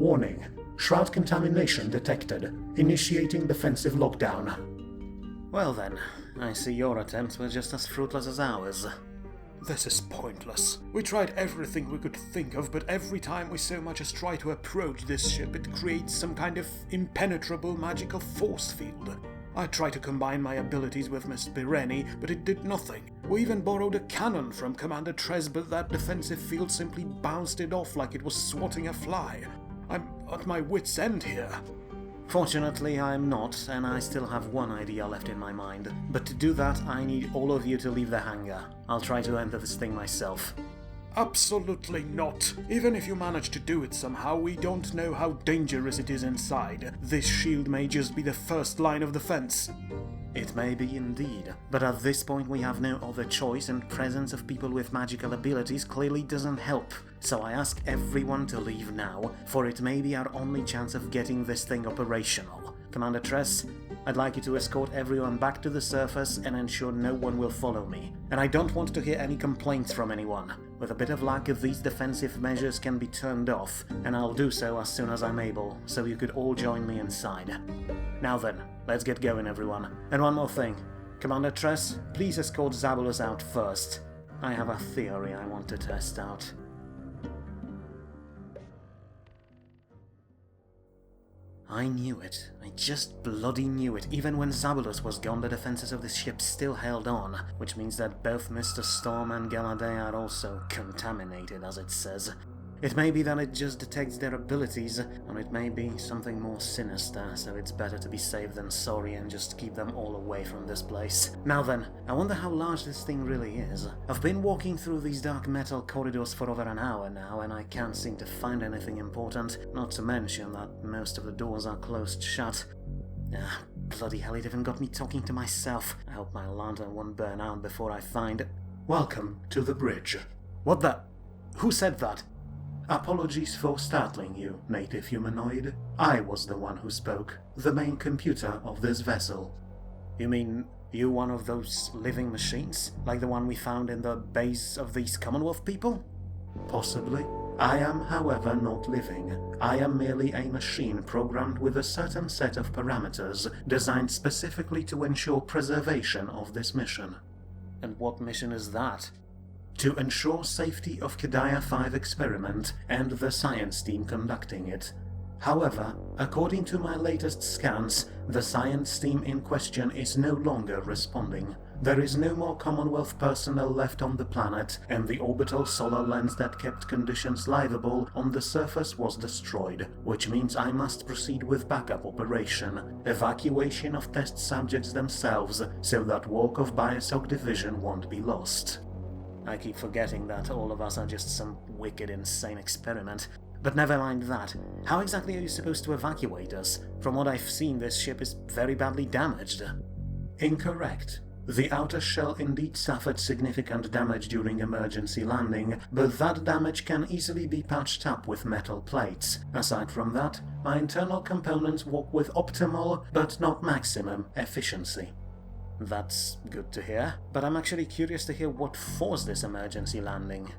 Warning. Shroud contamination detected. Initiating defensive lockdown. Well then, I see your attempts were just as fruitless as ours. This is pointless. We tried everything we could think of, but every time we so much as try to approach this ship, it creates some kind of impenetrable magical force field. I tried to combine my abilities with Miss Pireni, but it did nothing. We even borrowed a cannon from Commander Tress, but that defensive field simply bounced it off like it was swatting a fly. I'm at my wit's end here. Fortunately, I'm not, and I still have one idea left in my mind. But to do that, I need all of you to leave the hangar. I'll try to enter this thing myself. Absolutely not. Even if you manage to do it somehow, we don't know how dangerous it is inside. This shield may just be the first line of defense. It may be indeed, but at this point we have no other choice, and presence of people with magical abilities clearly doesn't help. So I ask everyone to leave now, for it may be our only chance of getting this thing operational. Commander Tress, I'd like you to escort everyone back to the surface and ensure no one will follow me. And I don't want to hear any complaints from anyone. With a bit of luck, these defensive measures can be turned off, and I'll do so as soon as I'm able, so you could all join me inside. Now then, let's get going, everyone. And one more thing. Commander Tress, please escort Zabulus out first. I have a theory I want to test out. I knew it. I just bloody knew it. Even when Zabulus was gone, the defenses of this ship still held on, which means that both Mr. Storm and Kadaia are also contaminated, as it says. It may be that it just detects their abilities, or it may be something more sinister, so it's better to be safe than sorry and just keep them all away from this place. Now then, I wonder how large this thing really is. I've been walking through these dark metal corridors for over an hour now, and I can't seem to find anything important, not to mention that most of the doors are closed shut. Bloody hell, it even got me talking to myself. I hope my lantern won't burn out before I find... Welcome to the bridge. What the... Who said that? Apologies for startling you, native humanoid. I was the one who spoke, the main computer of this vessel. You mean you one of those living machines? Like the one we found in the base of these Commonwealth people? Possibly. I am, however, not living. I am merely a machine programmed with a certain set of parameters designed specifically to ensure preservation of this mission. And what mission is that? To ensure safety of Kadaia 5 experiment and the science team conducting it. However, according to my latest scans, the science team in question is no longer responding. There is no more Commonwealth personnel left on the planet, and the orbital solar lens that kept conditions livable on the surface was destroyed, which means I must proceed with backup operation, evacuation of test subjects themselves, so that work of Bioshock Division won't be lost. I keep forgetting that all of us are just some wicked, insane experiment. But never mind that. How exactly are you supposed to evacuate us? From what I've seen, this ship is very badly damaged. Incorrect. The outer shell indeed suffered significant damage during emergency landing, but that damage can easily be patched up with metal plates. Aside from that, my internal components work with optimal, but not maximum, efficiency. That's good to hear, but I'm actually curious to hear what forced this emergency landing.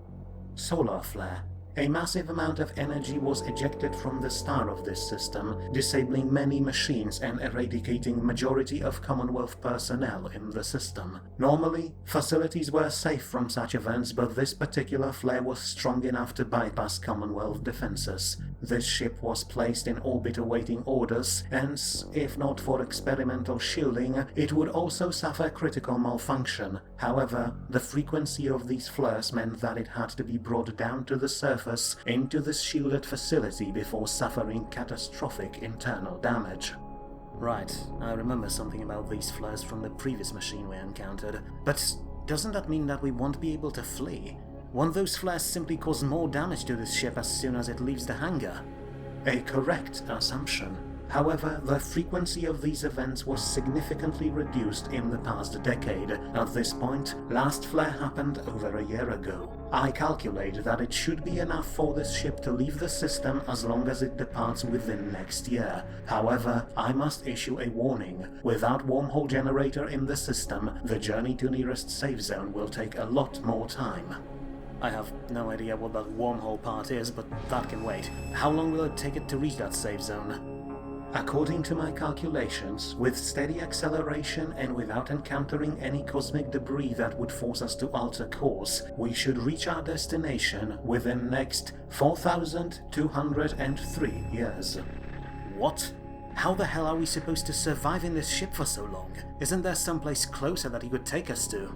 Solar flare. A massive amount of energy was ejected from the star of this system, disabling many machines and eradicating majority of Commonwealth personnel in the system. Normally, facilities were safe from such events, but this particular flare was strong enough to bypass Commonwealth defenses. This ship was placed in orbit awaiting orders, hence, if not for experimental shielding, it would also suffer critical malfunction. However, the frequency of these flares meant that it had to be brought down to the surface into this shielded facility before suffering catastrophic internal damage. Right, I remember something about these flares from the previous machine we encountered, but doesn't that mean that we won't be able to flee? Won't those flares simply cause more damage to this ship as soon as it leaves the hangar? A correct assumption. However, the frequency of these events was significantly reduced in the past decade. At this point, last flare happened over a year ago. I calculate that it should be enough for this ship to leave the system as long as it departs within next year. However, I must issue a warning. Without wormhole generator in the system, the journey to nearest safe zone will take a lot more time. I have no idea what that wormhole part is, but that can wait. How long will it take it to reach that safe zone? According to my calculations, with steady acceleration and without encountering any cosmic debris that would force us to alter course, we should reach our destination within next 4,203 years. What? How the hell are we supposed to survive in this ship for so long? Isn't there someplace closer that he could take us to?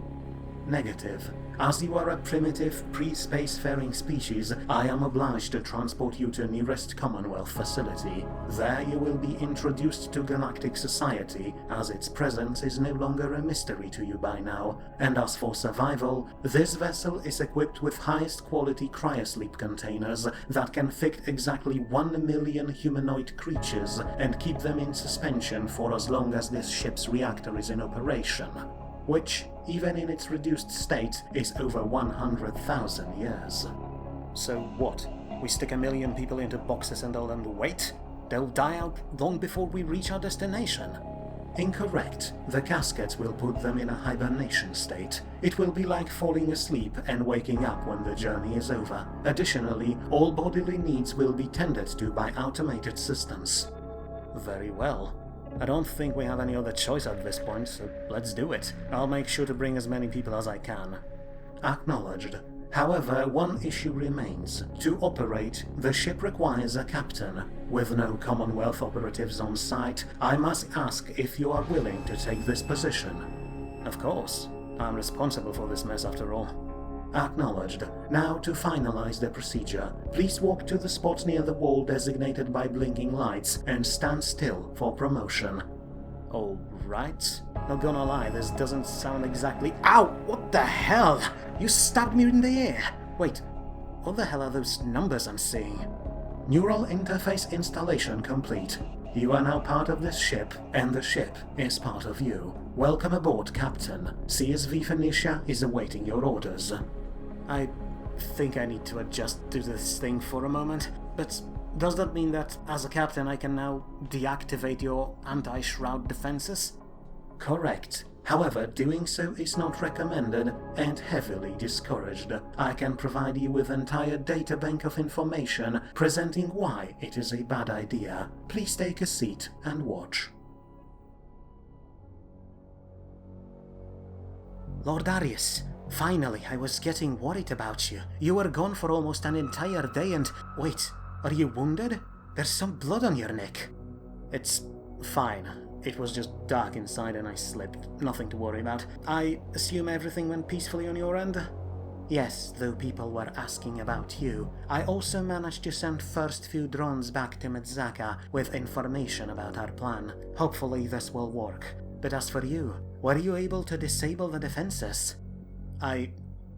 Negative. As you are a primitive, pre-spacefaring species, I am obliged to transport you to nearest Commonwealth facility. There you will be introduced to galactic society, as its presence is no longer a mystery to you by now. And as for survival, this vessel is equipped with highest quality cryosleep containers that can fit exactly 1 million humanoid creatures and keep them in suspension for as long as this ship's reactor is in operation. Which, even in its reduced state, is over 100,000 years. So what? We stick 1 million people into boxes and let them wait? They'll die out long before we reach our destination. Incorrect. The caskets will put them in a hibernation state. It will be like falling asleep and waking up when the journey is over. Additionally, all bodily needs will be tended to by automated systems. Very well. I don't think we have any other choice at this point, so let's do it. I'll make sure to bring as many people as I can. Acknowledged. However, one issue remains. To operate, the ship requires a captain. With no Commonwealth operatives on site, I must ask if you are willing to take this position. Of course. I'm responsible for this mess after all. Acknowledged. Now, to finalize the procedure, please walk to the spot near the wall designated by blinking lights and stand still for promotion. Alright. Not gonna lie, this doesn't sound exactly— Ow! What the hell? You stabbed me in the ear! Wait, what the hell are those numbers I'm seeing? Neural interface installation complete. You are now part of this ship, and the ship is part of you. Welcome aboard, Captain. CSV Phoenicia is awaiting your orders. I think I need to adjust to this thing for a moment, but does that mean that, as a captain, I can now deactivate your anti-shroud defenses? Correct. However, doing so is not recommended and heavily discouraged. I can provide you with an entire databank of information presenting why it is a bad idea. Please take a seat and watch. Lord Arius, finally, I was getting worried about you. You were gone for almost an entire day and— Wait, are you wounded? There's some blood on your neck. It's fine. It was just dark inside and I slipped. Nothing to worry about. I assume everything went peacefully on your end? Yes, though people were asking about you. I also managed to send first few drones back to Medzaka with information about our plan. Hopefully this will work. But as for you, were you able to disable the defenses?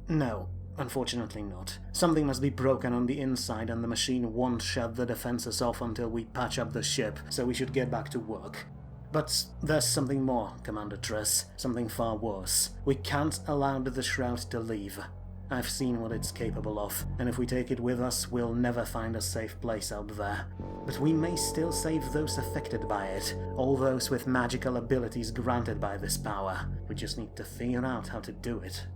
No, unfortunately not. Something must be broken on the inside and the machine won't shut the defenses off until we patch up the ship, so we should get back to work. But there's something more, Commander Tress. Something far worse. We can't allow the Shroud to leave. I've seen what it's capable of, and if we take it with us, we'll never find a safe place out there. But we may still save those affected by it, all those with magical abilities granted by this power. We just need to figure out how to do it.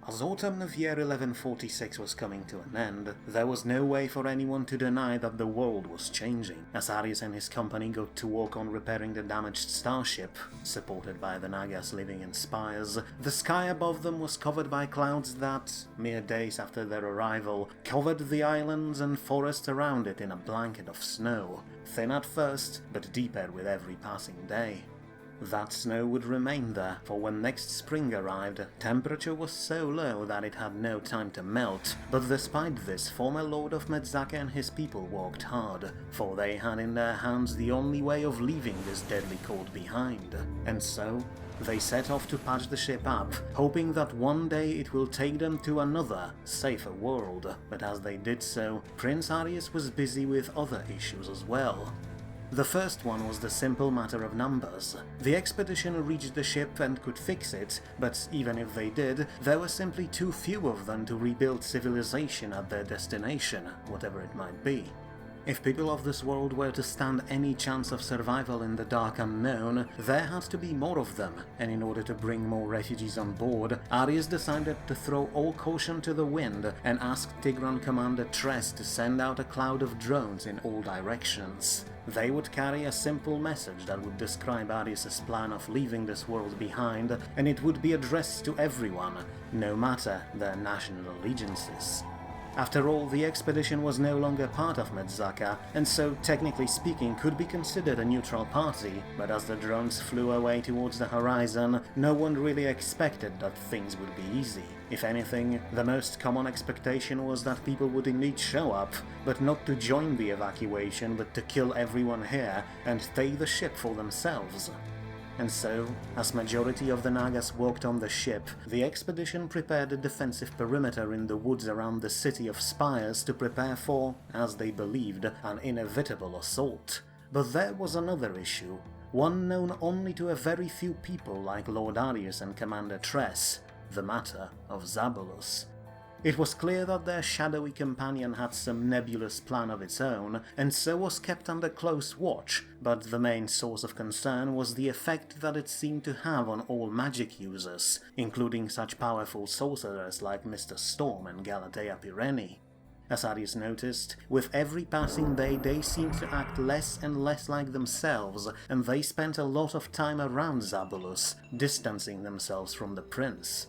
As autumn of year 1146 was coming to an end, there was no way for anyone to deny that the world was changing, as Arius and his company got to work on repairing the damaged starship. Supported by the Nagas living in spires, the sky above them was covered by clouds that, mere days after their arrival, covered the islands and forests around it in a blanket of snow, thin at first, but deeper with every passing day. That snow would remain there, for when next spring arrived, temperature was so low that it had no time to melt, but despite this, former Lord of Medzaka and his people worked hard, for they had in their hands the only way of leaving this deadly cold behind. And so, they set off to patch the ship up, hoping that one day it will take them to another, safer world, but as they did so, Prince Arius was busy with other issues as well. The first one was the simple matter of numbers. The expedition reached the ship and could fix it, but even if they did, there were simply too few of them to rebuild civilization at their destination, whatever it might be. If people of this world were to stand any chance of survival in the dark unknown, there had to be more of them, and in order to bring more refugees on board, Arius decided to throw all caution to the wind and asked Tigran Commander Tress to send out a cloud of drones in all directions. They would carry a simple message that would describe Arius' plan of leaving this world behind, and it would be addressed to everyone, no matter their national allegiances. After all, the expedition was no longer part of Medzaka, and so, technically speaking, could be considered a neutral party, but as the drones flew away towards the horizon, no one really expected that things would be easy. If anything, the most common expectation was that people would indeed show up, but not to join the evacuation, but to kill everyone here and take the ship for themselves. And so, as majority of the Nagas walked on the ship, the expedition prepared a defensive perimeter in the woods around the city of Spires to prepare for, as they believed, an inevitable assault. But there was another issue, one known only to a very few people like Lord Arius and Commander Tress, the matter of Zabulus. It was clear that their shadowy companion had some nebulous plan of its own, and so was kept under close watch, but the main source of concern was the effect that it seemed to have on all magic users, including such powerful sorcerers like Mr. Storm and Kadaia Pyre. As Arius noticed, with every passing day they seemed to act less and less like themselves, and they spent a lot of time around Zabulus, distancing themselves from the prince.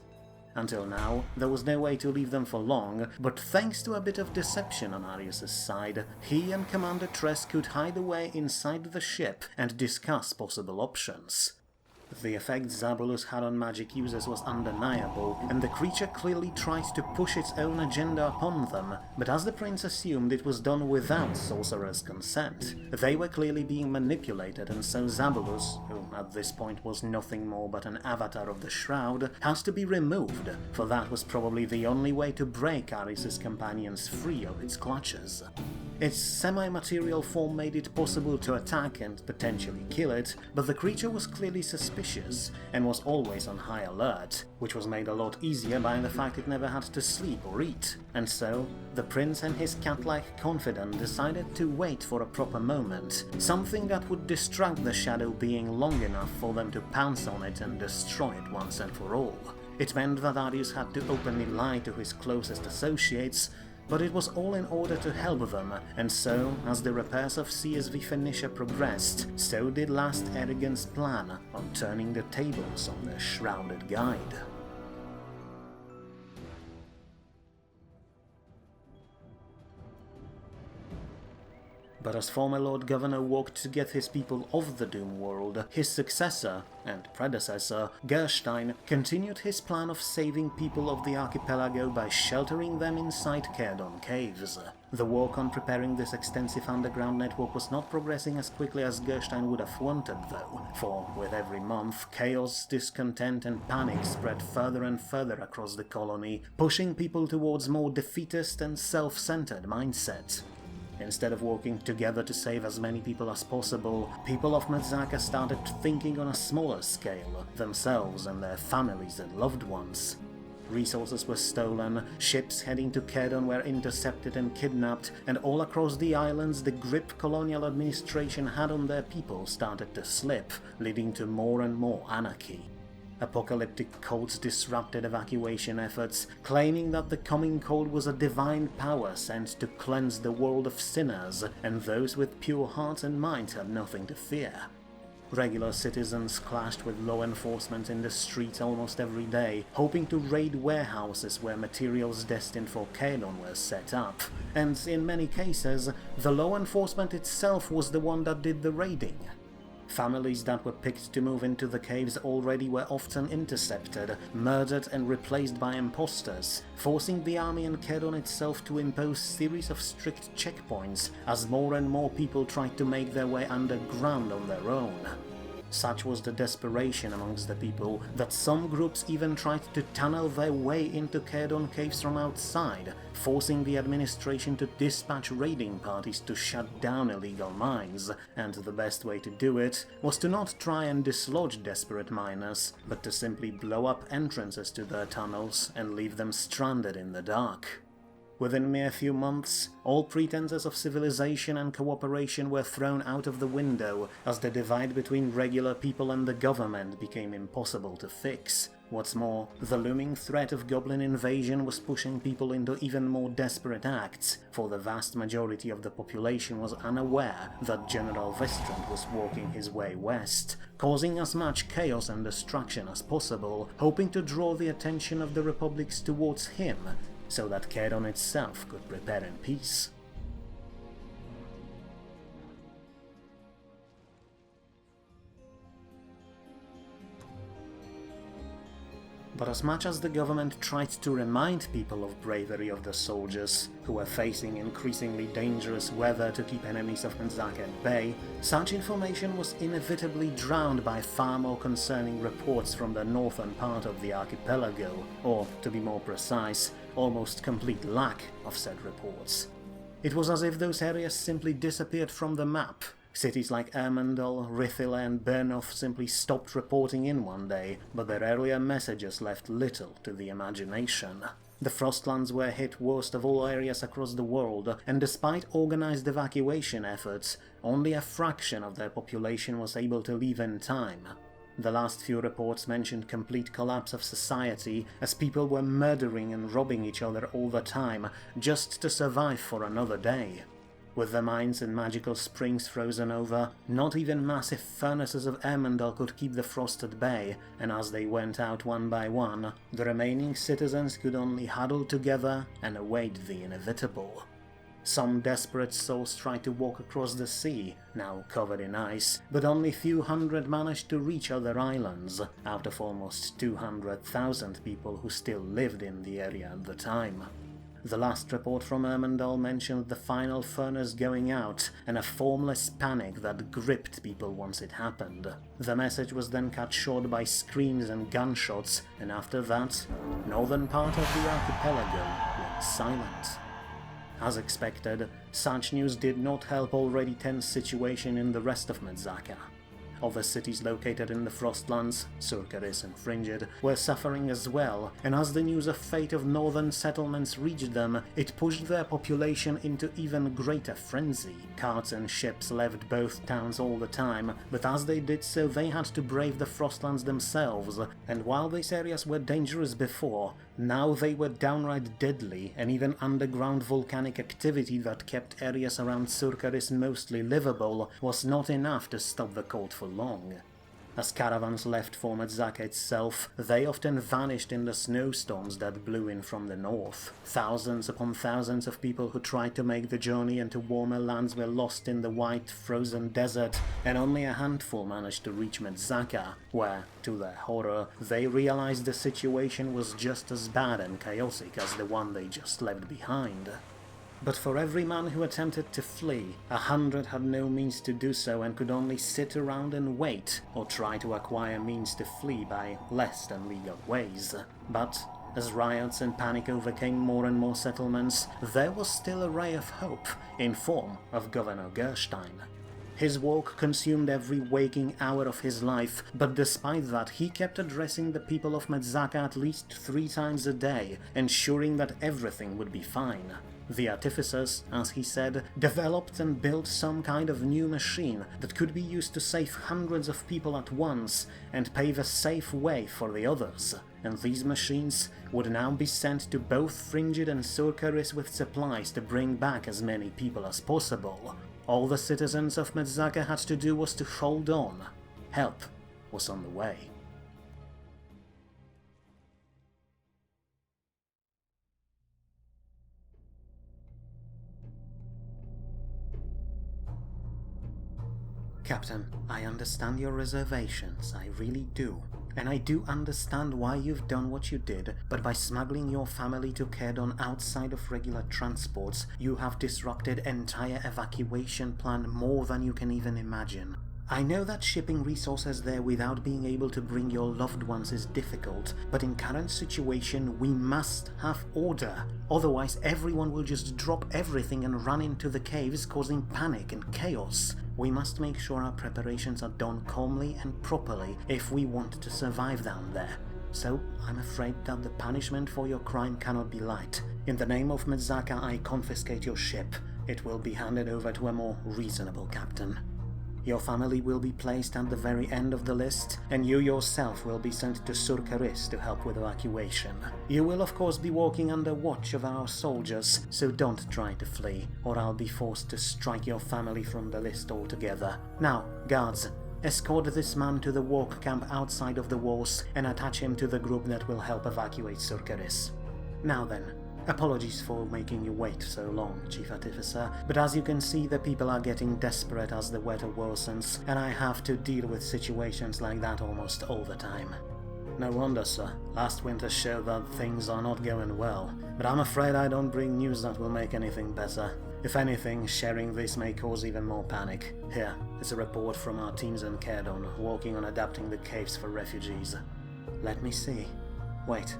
Until now, there was no way to leave them for long, but thanks to a bit of deception on Arius' side, he and Commander Tress could hide away inside the ship and discuss possible options. The effect Zabulus had on magic users was undeniable, and the creature clearly tried to push its own agenda upon them, but as the prince assumed it was done without sorcerers' consent, they were clearly being manipulated, and so Zabulus, who at this point was nothing more but an avatar of the Shroud, had to be removed, for that was probably the only way to break Arius' companions free of its clutches. Its semi-material form made it possible to attack and potentially kill it, but the creature was clearly suspicious and was always on high alert, which was made a lot easier by the fact it never had to sleep or eat. And so, the prince and his cat-like confidant decided to wait for a proper moment, something that would distract the shadow being long enough for them to pounce on it and destroy it once and for all. It meant that Arius had to openly lie to his closest associates, but it was all in order to help them, and so, as the repairs of CSV Phoenicia progressed, so did last Erigen's plan on turning the tables on their shrouded guide. But as former Lord Governor walked to get his people off the Doom World, his successor, and predecessor, Gerstein, continued his plan of saving people of the archipelago by sheltering them inside Caerdon caves. The work on preparing this extensive underground network was not progressing as quickly as Gerstein would have wanted though, for with every month, chaos, discontent and panic spread further and further across the colony, pushing people towards more defeatist and self-centered mindset. Instead of working together to save as many people as possible, people of Medzaka started thinking on a smaller scale, themselves and their families and loved ones. Resources were stolen, ships heading to Caerdon were intercepted and kidnapped, and all across the islands the grip colonial administration had on their people started to slip, leading to more and more anarchy. Apocalyptic cults disrupted evacuation efforts, claiming that the coming cold was a divine power sent to cleanse the world of sinners, and those with pure hearts and minds had nothing to fear. Regular citizens clashed with law enforcement in the streets almost every day, hoping to raid warehouses where materials destined for Caerdon were set up, and in many cases, the law enforcement itself was the one that did the raiding. Families that were picked to move into the caves already were often intercepted, murdered and replaced by imposters, forcing the army and Kedon itself to impose series of strict checkpoints as more and more people tried to make their way underground on their own. Such was the desperation amongst the people that some groups even tried to tunnel their way into Kedon caves from outside, forcing the administration to dispatch raiding parties to shut down illegal mines, and the best way to do it was to not try and dislodge desperate miners, but to simply blow up entrances to their tunnels and leave them stranded in the dark. Within mere few months, all pretenses of civilization and cooperation were thrown out of the window, as the divide between regular people and the government became impossible to fix. What's more, the looming threat of goblin invasion was pushing people into even more desperate acts, for the vast majority of the population was unaware that General Vestrand was walking his way west, causing as much chaos and destruction as possible, hoping to draw the attention of the republics towards him, so that Kedon itself could prepare in peace. But as much as the government tried to remind people of bravery of the soldiers, who were facing increasingly dangerous weather to keep enemies of Menzaka at bay, such information was inevitably drowned by far more concerning reports from the northern part of the archipelago, or, to be more precise, almost complete lack of said reports. It was as if those areas simply disappeared from the map. Cities like Ermendal, Rithila and Bernoth simply stopped reporting in one day, but their earlier messages left little to the imagination. The Frostlands were hit worst of all areas across the world, and despite organized evacuation efforts, only a fraction of their population was able to leave in time. The last few reports mentioned complete collapse of society, as people were murdering and robbing each other all the time, just to survive for another day. With the mines and magical springs frozen over, not even massive furnaces of Ermendal could keep the frost at bay, and as they went out one by one, the remaining citizens could only huddle together and await the inevitable. Some desperate souls tried to walk across the sea, now covered in ice, but only few hundred managed to reach other islands, out of almost 200,000 people who still lived in the area at the time. The last report from Ermendal mentioned the final furnace going out, and a formless panic that gripped people once it happened. The message was then cut short by screams and gunshots, and after that, northern part of the archipelago went silent. As expected, such news did not help already tense situation in the rest of Menzaka. Other cities located in the Frostlands, Surcaris and Fringid, were suffering as well, and as the news of fate of northern settlements reached them, it pushed their population into even greater frenzy. Carts and ships left both towns all the time, but as they did so they had to brave the Frostlands themselves, and while these areas were dangerous before, now they were downright deadly, and even underground volcanic activity that kept areas around Surcaris mostly livable was not enough to stop the cold for long. As caravans left for Menzaka itself, they often vanished in the snowstorms that blew in from the north. Thousands upon thousands of people who tried to make the journey into warmer lands were lost in the white, frozen desert, and only a handful managed to reach Menzaka, where, to their horror, they realized the situation was just as bad and chaotic as the one they just left behind. But for every man who attempted to flee, 100 had no means to do so and could only sit around and wait, or try to acquire means to flee by less than legal ways. But as riots and panic overcame more and more settlements, there was still a ray of hope, in form of Governor Gerstein. His work consumed every waking hour of his life, but despite that he kept addressing the people of Menzaka at least 3 times a day, ensuring that everything would be fine. The artificers, as he said, developed and built some kind of new machine that could be used to save hundreds of people at once and pave a safe way for the others, and these machines would now be sent to both Fringid and Surcaris with supplies to bring back as many people as possible. All the citizens of Menzaka had to do was to hold on. Help was on the way. Captain, I understand your reservations, I really do. And I do understand why you've done what you did, but by smuggling your family to Kerdon outside of regular transports, you have disrupted entire evacuation plan more than you can even imagine. I know that shipping resources there without being able to bring your loved ones is difficult, but in current situation we must have order. Otherwise everyone will just drop everything and run into the caves, causing panic and chaos. We must make sure our preparations are done calmly and properly if we want to survive down there. So I'm afraid that the punishment for your crime cannot be light. In the name of Medzaka, I confiscate your ship. It will be handed over to a more reasonable captain. Your family will be placed at the very end of the list, and you yourself will be sent to Surkaris to help with evacuation. You will of course be walking under watch of our soldiers, so don't try to flee, or I'll be forced to strike your family from the list altogether. Now, guards, escort this man to the walk camp outside of the walls and attach him to the group that will help evacuate Surkaris. Now then, apologies for making you wait so long, Chief Artificer, but as you can see, the people are getting desperate as the weather worsens, and I have to deal with situations like that almost all the time. No wonder, sir. Last winter showed that things are not going well, but I'm afraid I don't bring news that will make anything better. If anything, sharing this may cause even more panic. Here is a report from our teams in Kerdon, working on adapting the caves for refugees. Let me see. Wait,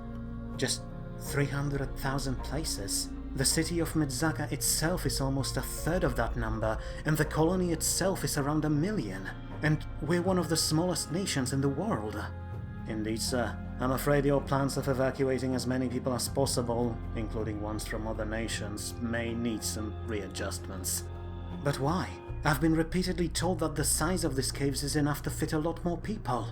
just 300,000 places. The city of Medzaka itself is almost a third of that number, and the colony itself is around 1 million. And we're one of the smallest nations in the world. Indeed, sir. I'm afraid your plans of evacuating as many people as possible, including ones from other nations, may need some readjustments. But why? I've been repeatedly told that the size of these caves is enough to fit a lot more people.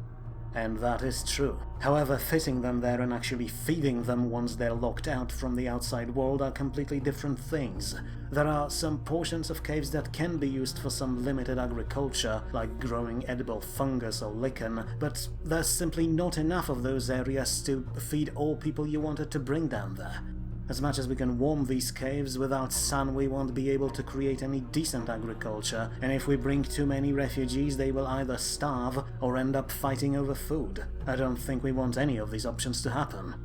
And that is true. However, fitting them there and actually feeding them once they're locked out from the outside world are completely different things. There are some portions of caves that can be used for some limited agriculture, like growing edible fungus or lichen, but there's simply not enough of those areas to feed all people you wanted to bring down there. As much as we can warm these caves, without sun we won't be able to create any decent agriculture, and if we bring too many refugees they will either starve or end up fighting over food. I don't think we want any of these options to happen.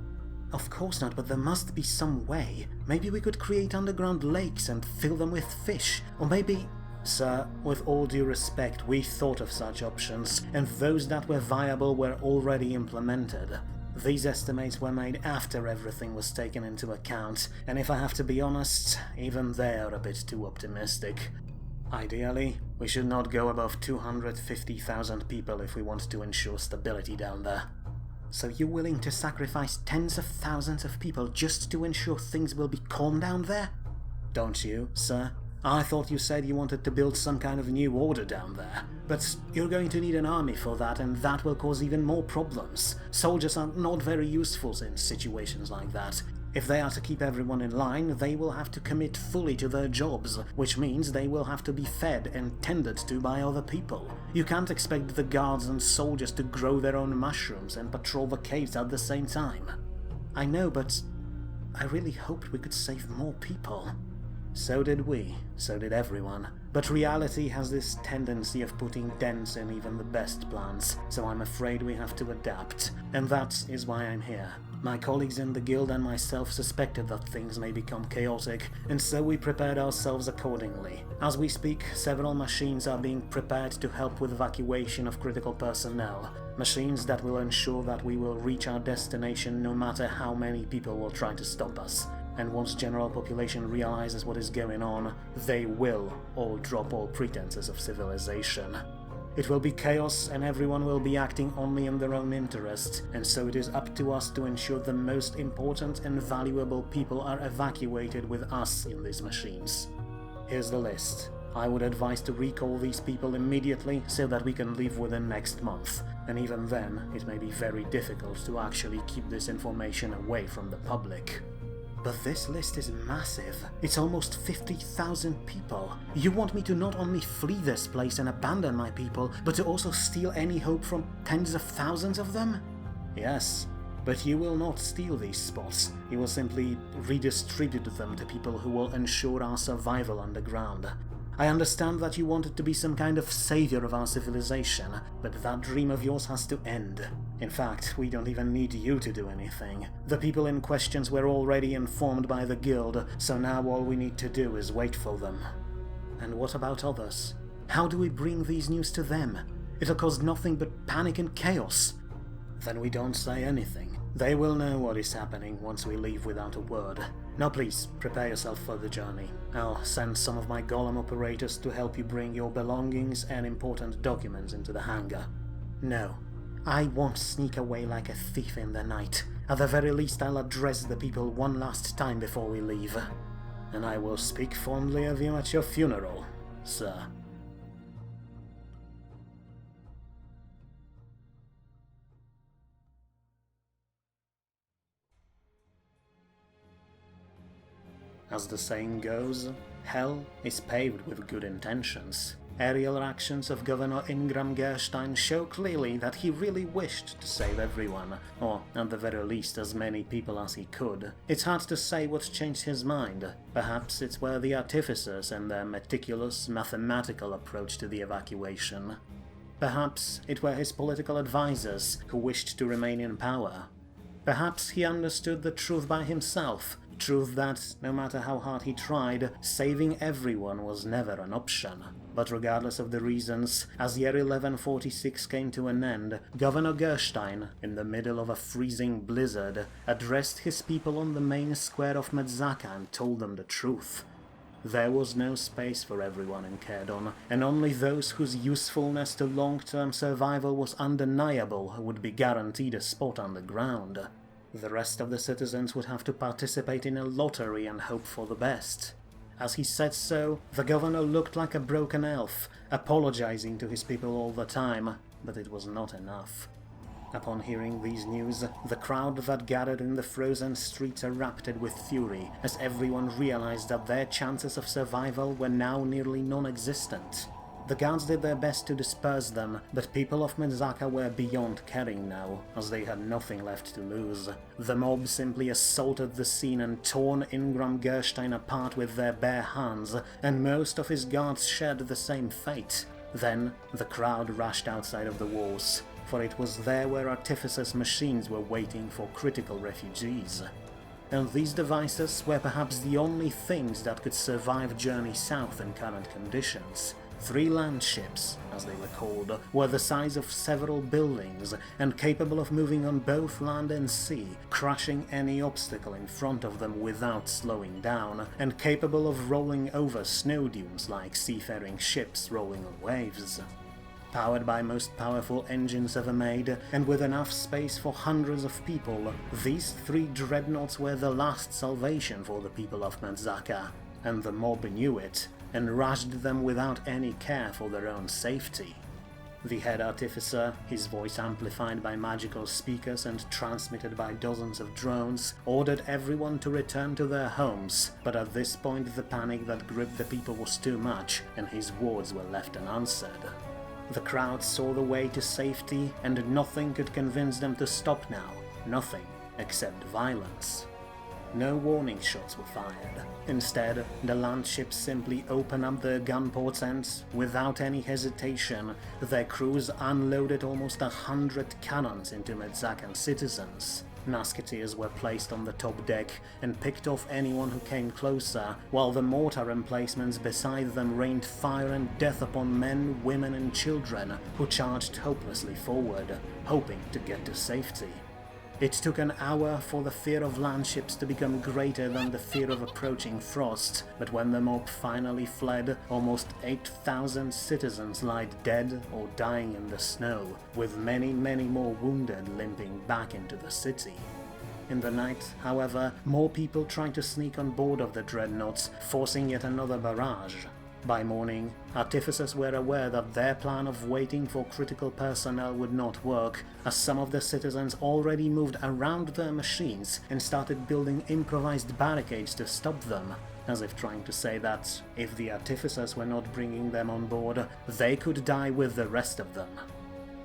Of course not, but there must be some way. Maybe we could create underground lakes and fill them with fish, or maybe... Sir, with all due respect, we thought of such options, and those that were viable were already implemented. These estimates were made after everything was taken into account, and if I have to be honest, even they are a bit too optimistic. Ideally, we should not go above 250,000 people if we want to ensure stability down there. So you're willing to sacrifice tens of thousands of people just to ensure things will be calm down there? Don't you, sir? I thought you said you wanted to build some kind of new order down there. But you're going to need an army for that, and that will cause even more problems. Soldiers are not very useful in situations like that. If they are to keep everyone in line, they will have to commit fully to their jobs, which means they will have to be fed and tended to by other people. You can't expect the guards and soldiers to grow their own mushrooms and patrol the caves at the same time. I know, but I really hoped we could save more people. So did we, so did everyone. But reality has this tendency of putting dents in even the best plans, so I'm afraid we have to adapt. And that is why I'm here. My colleagues in the guild and myself suspected that things may become chaotic, and so we prepared ourselves accordingly. As we speak, several machines are being prepared to help with evacuation of critical personnel. Machines that will ensure that we will reach our destination no matter how many people will try to stop us. And once general population realizes what is going on, they will all drop all pretenses of civilization. It will be chaos and everyone will be acting only in their own interest, and so it is up to us to ensure the most important and valuable people are evacuated with us in these machines. Here's the list. I would advise to recall these people immediately so that we can leave within next month, and even then it may be very difficult to actually keep this information away from the public. But this list is massive. It's almost 50,000 people. You want me to not only flee this place and abandon my people, but to also steal any hope from tens of thousands of them? Yes, but you will not steal these spots. You will simply redistribute them to people who will ensure our survival underground. I understand that you wanted to be some kind of savior of our civilization, but that dream of yours has to end. In fact, we don't even need you to do anything. The people in questions were already informed by the guild, so now all we need to do is wait for them. And what about others? How do we bring these news to them? It'll cause nothing but panic and chaos. Then we don't say anything. They will know what is happening once we leave without a word. Now please, prepare yourself for the journey. I'll send some of my golem operators to help you bring your belongings and important documents into the hangar. No, I won't sneak away like a thief in the night. At the very least, I'll address the people one last time before we leave. And I will speak fondly of you at your funeral, sir. As the saying goes, hell is paved with good intentions. Aerial actions of Governor Ingram Gerstein show clearly that he really wished to save everyone, or at the very least as many people as he could. It's hard to say what changed his mind. Perhaps it were the artificers and their meticulous, mathematical approach to the evacuation. Perhaps it were his political advisors who wished to remain in power. Perhaps he understood the truth by himself, truth that, no matter how hard he tried, saving everyone was never an option. But regardless of the reasons, as year 1146 came to an end, Governor Gerstein, in the middle of a freezing blizzard, addressed his people on the main square of Medzaka and told them the truth. There was no space for everyone in Kerdon, and only those whose usefulness to long-term survival was undeniable would be guaranteed a spot on the ground. The rest of the citizens would have to participate in a lottery and hope for the best. As he said so, the governor looked like a broken elf, apologizing to his people all the time, but it was not enough. Upon hearing these news, the crowd that gathered in the frozen streets erupted with fury, as everyone realized that their chances of survival were now nearly non-existent. The guards did their best to disperse them, but people of Medzaka were beyond caring now, as they had nothing left to lose. The mob simply assaulted the scene and torn Ingram Gerstein apart with their bare hands, and most of his guards shared the same fate. Then, the crowd rushed outside of the walls, for it was there where Artificer's machines were waiting for critical refugees. And these devices were perhaps the only things that could survive Journey South in current conditions. 3 land ships, as they were called, were the size of several buildings and capable of moving on both land and sea, crushing any obstacle in front of them without slowing down, and capable of rolling over snow dunes like seafaring ships rolling on waves. Powered by most powerful engines ever made, and with enough space for hundreds of people, these 3 dreadnoughts were the last salvation for the people of Medzaka, and the mob knew it, and rushed them without any care for their own safety. The head artificer, his voice amplified by magical speakers and transmitted by dozens of drones, ordered everyone to return to their homes, but at this point the panic that gripped the people was too much, and his words were left unanswered. The crowd saw the way to safety, and nothing could convince them to stop now, nothing except violence. No warning shots were fired. Instead, the land ships simply opened up their gun ports and, without any hesitation, their crews unloaded almost 100 cannons into Medzakan citizens. Musketeers were placed on the top deck and picked off anyone who came closer, while the mortar emplacements beside them rained fire and death upon men, women and children who charged hopelessly forward, hoping to get to safety. It took an hour for the fear of land ships to become greater than the fear of approaching frost, but when the mob finally fled, almost 8,000 citizens lied dead or dying in the snow, with many more wounded limping back into the city. In the night, however, more people tried to sneak on board of the dreadnoughts, forcing yet another barrage. By morning, artificers were aware that their plan of waiting for critical personnel would not work, as some of the citizens already moved around their machines and started building improvised barricades to stop them, as if trying to say that, if the artificers were not bringing them on board, they could die with the rest of them.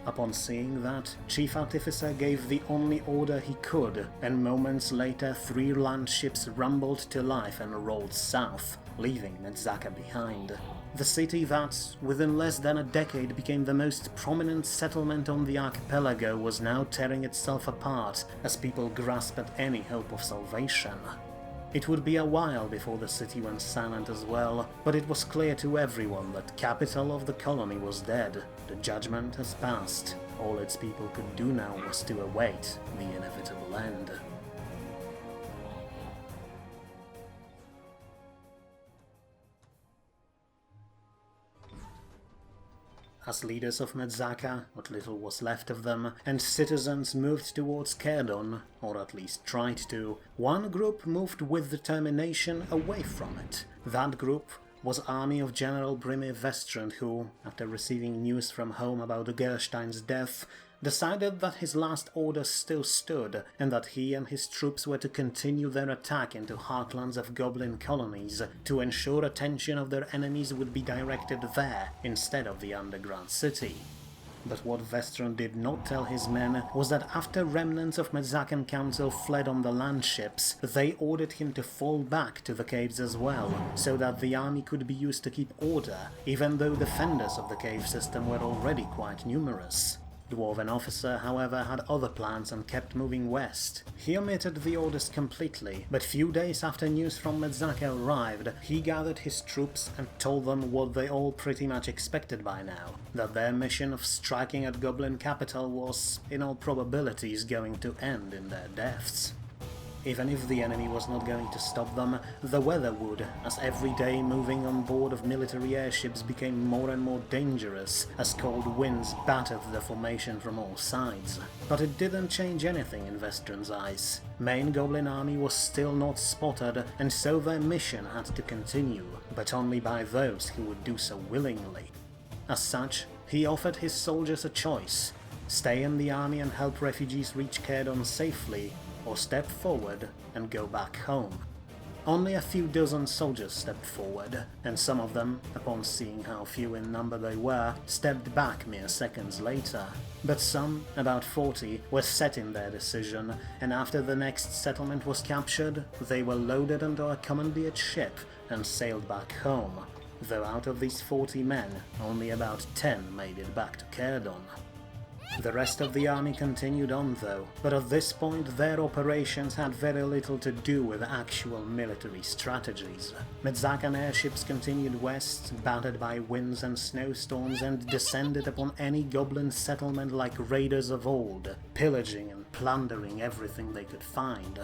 Upon seeing that, Chief Artificer gave the only order he could, and moments later 3 land ships rumbled to life and rolled south. leaving Medzaka behind. The city that, within less than a decade, became the most prominent settlement on the archipelago was now tearing itself apart as people grasped at any hope of salvation. It would be a while before the city went silent as well, but it was clear to everyone that capital of the colony was dead. The judgment has passed. All its people could do now was to await the inevitable end. As leaders of Medzaka, what little was left of them, and citizens moved towards Kerdon, or at least tried to, one group moved with determination away from it. That group was army of General Brimir Vestrand who, after receiving news from home about Gerstein's death, decided that his last orders still stood, and that he and his troops were to continue their attack into heartlands of goblin colonies to ensure attention of their enemies would be directed there instead of the underground city. But what Vestrand did not tell his men was that after remnants of Medzakan Council fled on the land ships, they ordered him to fall back to the caves as well, so that the army could be used to keep order, even though defenders of the cave system were already quite numerous. Dwarven officer, however, had other plans and kept moving west. He omitted the orders completely, but few days after news from Medzaka arrived, he gathered his troops and told them what they all pretty much expected by now, that their mission of striking at Goblin capital was, in all probabilities, going to end in their deaths. Even if the enemy was not going to stop them, the weather would, as every day moving on board of military airships became more and more dangerous as cold winds battered the formation from all sides. But it didn't change anything in Vestrand's eyes. Main Goblin army was still not spotted, and so their mission had to continue, but only by those who would do so willingly. As such, he offered his soldiers a choice: stay in the army and help refugees reach Kerdon safely, or step forward and go back home. Only a few dozen soldiers stepped forward, and some of them, upon seeing how few in number they were, stepped back mere seconds later. But some, about 40, were set in their decision, and after the next settlement was captured, they were loaded onto a commandeered ship and sailed back home, though out of these 40 men, only about 10 made it back to Kerdon. The rest of the army continued on though, but at this point their operations had very little to do with actual military strategies. Medzakan airships continued west, battered by winds and snowstorms, and descended upon any goblin settlement like raiders of old, pillaging and plundering everything they could find.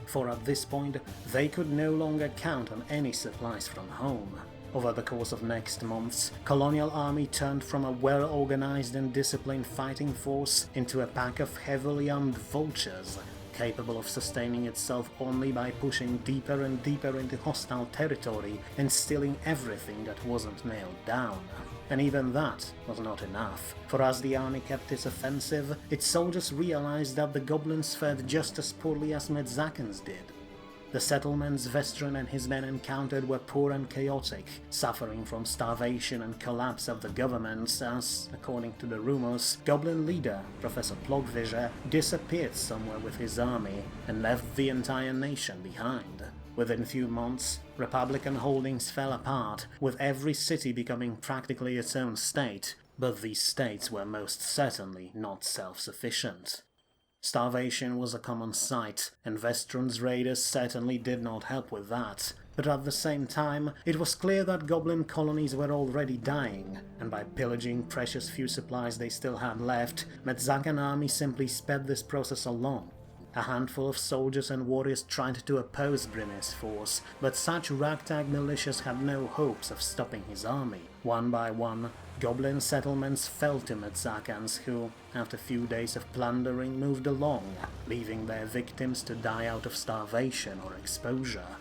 For at this point, they could no longer count on any supplies from home. Over the course of next months, Colonial Army turned from a well-organized and disciplined fighting force into a pack of heavily armed vultures, capable of sustaining itself only by pushing deeper and deeper into hostile territory and stealing everything that wasn't nailed down. And even that was not enough, for as the army kept its offensive, its soldiers realized that the goblins fared just as poorly as Medzakans did. The settlements Vestrand and his men encountered were poor and chaotic, suffering from starvation and collapse of the governments as, according to the rumors, Goblin leader, Professor Plogvisher, disappeared somewhere with his army and left the entire nation behind. Within few months, Republican holdings fell apart, with every city becoming practically its own state, but these states were most certainly not self-sufficient. Starvation was a common sight, and Vestrand's raiders certainly did not help with that, but at the same time, it was clear that goblin colonies were already dying, and by pillaging precious few supplies they still had left, Medzakan army simply sped this process along. A handful of soldiers and warriors tried to oppose Brimir's force, but such ragtag militias had no hopes of stopping his army. One by one, goblin settlements fell to Medzakans who, after few days of plundering, moved along, leaving their victims to die out of starvation or exposure.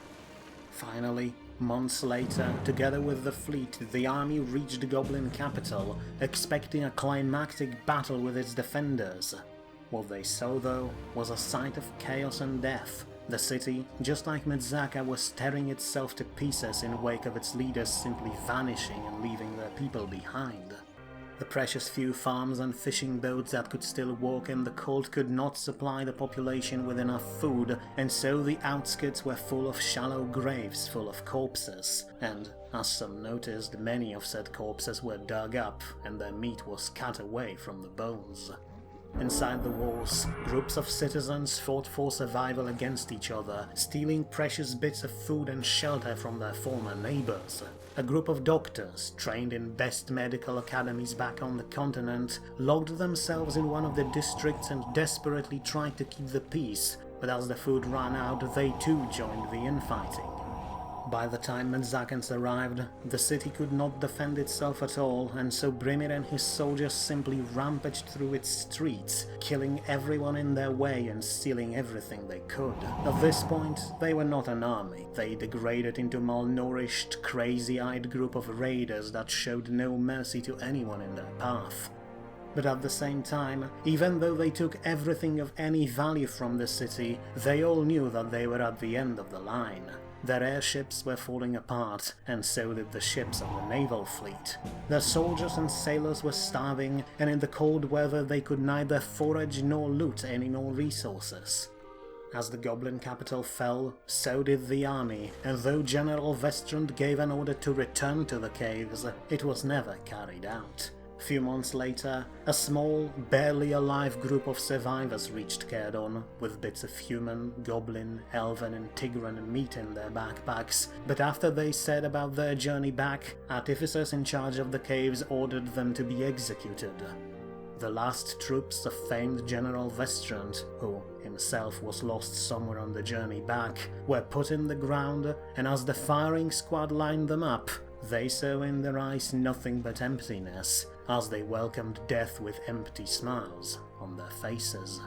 Finally, months later, together with the fleet, the army reached the goblin capital, expecting a climactic battle with its defenders. What they saw, though, was a sight of chaos and death. The city, just like Medzaka, was tearing itself to pieces in wake of its leaders simply vanishing and leaving their people behind. The precious few farms and fishing boats that could still walk in the cold could not supply the population with enough food, and so the outskirts were full of shallow graves full of corpses, and, as some noticed, many of said corpses were dug up, and their meat was cut away from the bones. Inside the walls, groups of citizens fought for survival against each other, stealing precious bits of food and shelter from their former neighbors. A group of doctors, trained in best medical academies back on the continent, locked themselves in one of the districts and desperately tried to keep the peace, but as the food ran out, they too joined the infighting. By the time Menzakans arrived, the city could not defend itself at all, and so Brimir and his soldiers simply rampaged through its streets, killing everyone in their way and stealing everything they could. At this point, they were not an army. They degraded into a malnourished, crazy-eyed group of raiders that showed no mercy to anyone in their path. But at the same time, even though they took everything of any value from the city, they all knew that they were at the end of the line. Their airships were falling apart, and so did the ships of the naval fleet. Their soldiers and sailors were starving, and in the cold weather they could neither forage nor loot any more resources. As the goblin capital fell, so did the army, and though General Vestrand gave an order to return to the caves, it was never carried out. A few months later, a small, barely alive group of survivors reached Cairn, with bits of human, goblin, elven and Tigran meat in their backpacks, but after they set about their journey back, artificers in charge of the caves ordered them to be executed. The last troops of famed General Vestrand, who himself was lost somewhere on the journey back, were put in the ground, and as the firing squad lined them up, they saw in their eyes nothing but emptiness, as they welcomed death with empty smiles on their faces.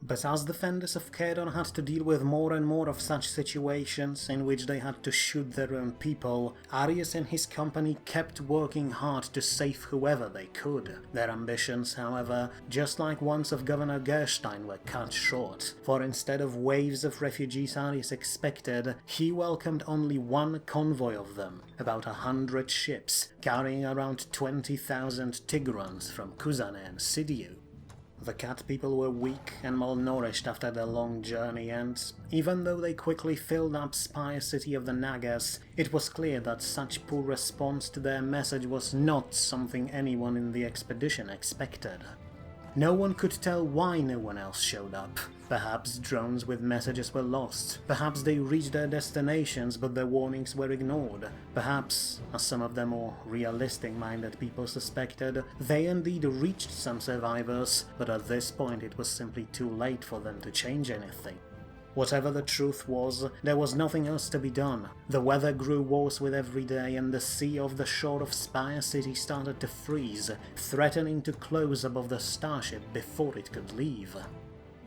But as the defenders of Cairn had to deal with more and more of such situations in which they had to shoot their own people, Arius and his company kept working hard to save whoever they could. Their ambitions, however, just like ones of Governor Gerstein, were cut short, for instead of waves of refugees Arius expected, he welcomed only one convoy of them, about 100 ships, carrying around 20,000 Tigrans from Kuzane and Sidiu. The cat people were weak and malnourished after their long journey, and even though they quickly filled up Spire City of the Nagas, it was clear that such poor response to their message was not something anyone in the expedition expected. No one could tell why no one else showed up. Perhaps drones with messages were lost. Perhaps they reached their destinations but their warnings were ignored. Perhaps, as some of the more realistic-minded people suspected, they indeed reached some survivors, but at this point it was simply too late for them to change anything. Whatever the truth was, there was nothing else to be done. The weather grew worse with every day, and the sea off the shore of Spire City started to freeze, threatening to close above the starship before it could leave.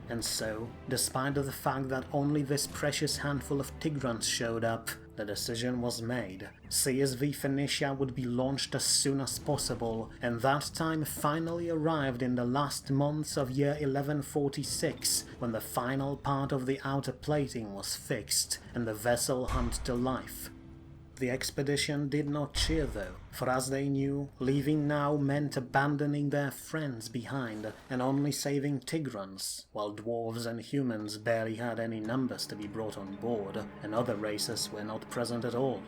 And so, despite the fact that only this precious handful of Tigrans showed up, the decision was made. CSV Phoenicia would be launched as soon as possible, and that time finally arrived in the last months of year 1146, when the final part of the outer plating was fixed, and the vessel hummed to life. The expedition did not cheer though, for as they knew, leaving now meant abandoning their friends behind and only saving Tigrans, while dwarves and humans barely had any numbers to be brought on board, and other races were not present at all.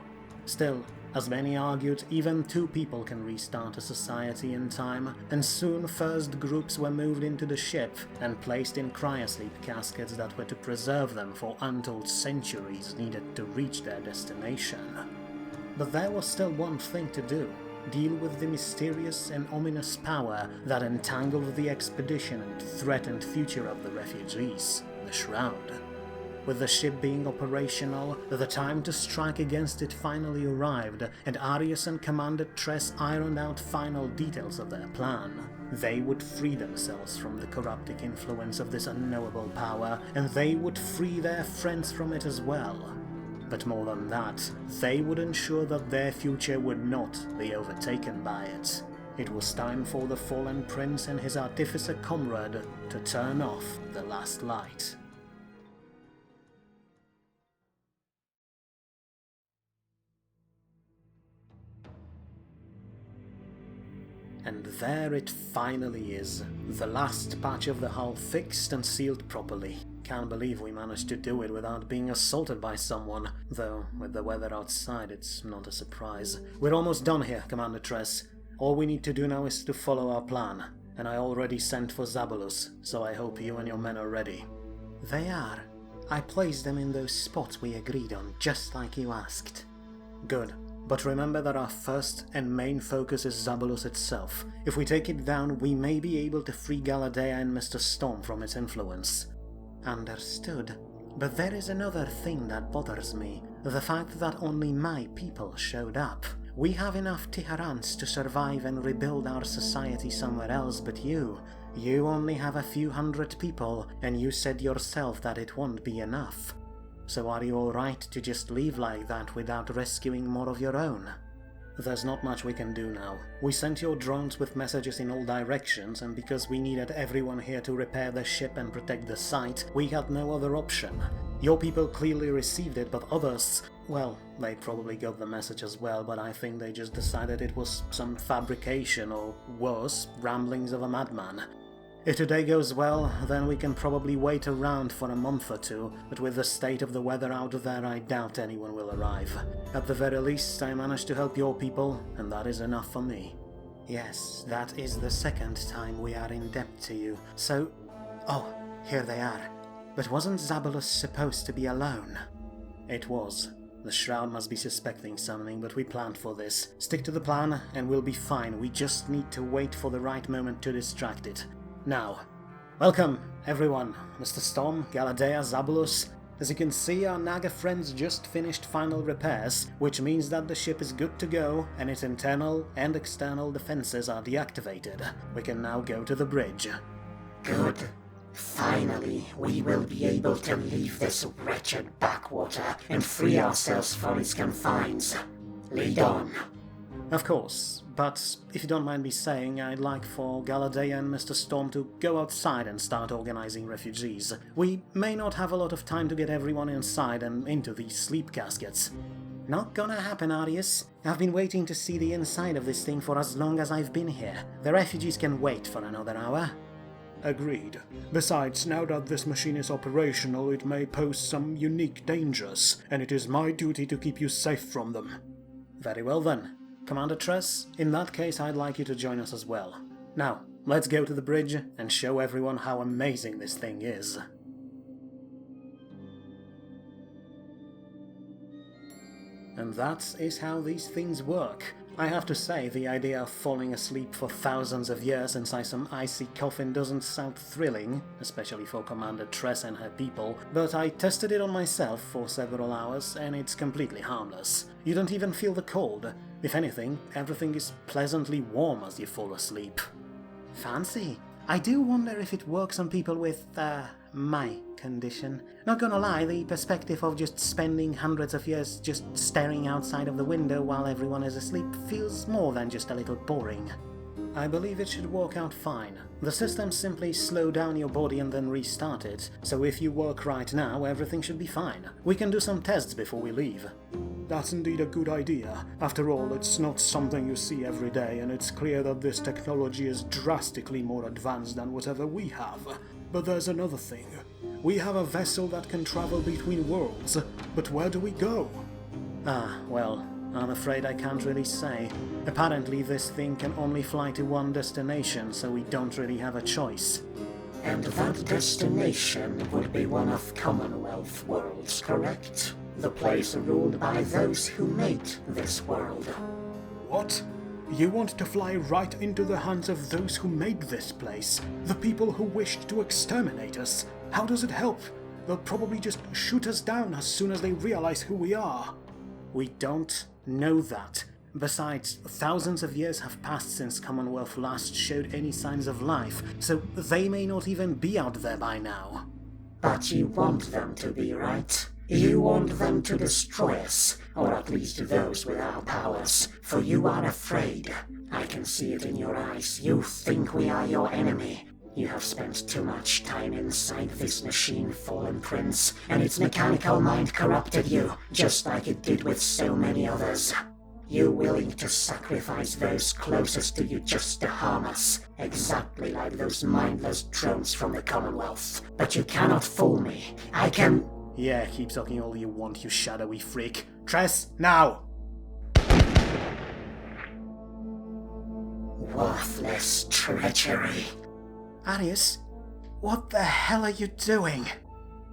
Still, as many argued, even two people can restart a society in time, and soon first groups were moved into the ship and placed in cryosleep caskets that were to preserve them for untold centuries needed to reach their destination. But there was still one thing to do: deal with the mysterious and ominous power that entangled the expedition and threatened future of the refugees, the Shroud. With the ship being operational, the time to strike against it finally arrived, and Arius and Commander Tress ironed out final details of their plan. They would free themselves from the corrupting influence of this unknowable power, and they would free their friends from it as well. But more than that, they would ensure that their future would not be overtaken by it. It was time for the fallen prince and his artificer comrade to turn off the last light. And there it finally is. The last patch of the hull fixed and sealed properly. Can't believe we managed to do it without being assaulted by someone. Though, with the weather outside, it's not a surprise. We're almost done here, Commander Tress. All we need to do now is to follow our plan. And I already sent for Zabalus, so I hope you and your men are ready. They are. I placed them in those spots we agreed on, just like you asked. Good. But remember that our first and main focus is Zabalus itself. If we take it down, we may be able to free Kadaia and Mr. Storm from its influence. Understood. But there is another thing that bothers me. The fact that only my people showed up. We have enough Tiharans to survive and rebuild our society somewhere else, but you only have a few hundred people, and you said yourself that it won't be enough. So are you alright to just leave like that without rescuing more of your own? There's not much we can do now. We sent your drones with messages in all directions, and because we needed everyone here to repair the ship and protect the site, we had no other option. Your people clearly received it, but others, well, they probably got the message as well, but I think they just decided it was some fabrication or, worse, ramblings of a madman. If today goes well, then we can probably wait around for a month or two, but with the state of the weather out there, I doubt anyone will arrive. At the very least, I managed to help your people, and that is enough for me. Yes, that is the second time we are in debt to you, so... Oh, here they are. But wasn't Zabalus supposed to be alone? It was. The Shroud must be suspecting something, but we planned for this. Stick to the plan, and we'll be fine. We just need to wait for the right moment to distract it. Now, welcome, everyone. Mr. Storm, Kadaia, Zabalus. As you can see, our Naga friends just finished final repairs, which means that the ship is good to go, and its internal and external defenses are deactivated. We can now go to the bridge. Good. Finally, we will be able to leave this wretched backwater and free ourselves from its confines. Lead on. Of course, but if you don't mind me saying, I'd like for Kadaia and Mr. Storm to go outside and start organizing refugees. We may not have a lot of time to get everyone inside and into these sleep caskets. Not gonna happen, Arius. I've been waiting to see the inside of this thing for as long as I've been here. The refugees can wait for another hour. Agreed. Besides, now that this machine is operational, it may pose some unique dangers, and it is my duty to keep you safe from them. Very well then. Commander Tress, in that case I'd like you to join us as well. Now, let's go to the bridge and show everyone how amazing this thing is. And that is how these things work. I have to say, the idea of falling asleep for thousands of years inside some icy coffin doesn't sound thrilling, especially for Commander Tress and her people, but I tested it on myself for several hours and it's completely harmless. You don't even feel the cold. If anything, everything is pleasantly warm as you fall asleep. Fancy. I do wonder if it works on people with, my condition. Not gonna lie, the perspective of just spending hundreds of years just staring outside of the window while everyone is asleep feels more than just a little boring. I believe it should work out fine. The systems simply slow down your body and then restart it, so if you work right now, everything should be fine. We can do some tests before we leave. That's indeed a good idea. After all, it's not something you see every day, and it's clear that this technology is drastically more advanced than whatever we have. But there's another thing. We have a vessel that can travel between worlds, but where do we go? Well, I'm afraid I can't really say. Apparently this thing can only fly to one destination, so we don't really have a choice. And that destination would be one of Commonwealth worlds, correct? The place ruled by those who made this world. What? You want to fly right into the hands of those who made this place? The people who wished to exterminate us? How does it help? They'll probably just shoot us down as soon as they realize who we are. We don't know that. Besides, thousands of years have passed since Commonwealth last showed any signs of life, so they may not even be out there by now. But you want them to be, right? You want them to destroy us, or at least those with our powers, for you are afraid. I can see it in your eyes. You think we are your enemy. You have spent too much time inside this machine, Fallen Prince, and its mechanical mind corrupted you, just like it did with so many others. You willing to sacrifice those closest to you just to harm us, exactly like those mindless drones from the Commonwealth. But you cannot fool me. I can... Yeah, keep talking all you want, you shadowy freak. Tress, now! Worthless treachery. Arius, what the hell are you doing?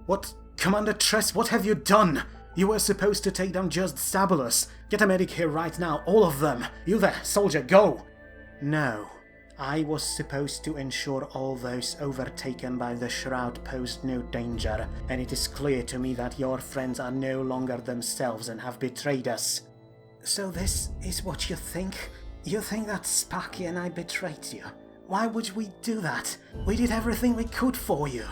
What? Commander Tress, what have you done? You were supposed to take down just Zabulus. Get a medic here right now, all of them. You there, soldier, go! No. I was supposed to ensure all those overtaken by the Shroud posed no danger, and it is clear to me that your friends are no longer themselves and have betrayed us. So this is what you think? You think that Sparky and I betrayed you? Why would we do that? We did everything we could for you.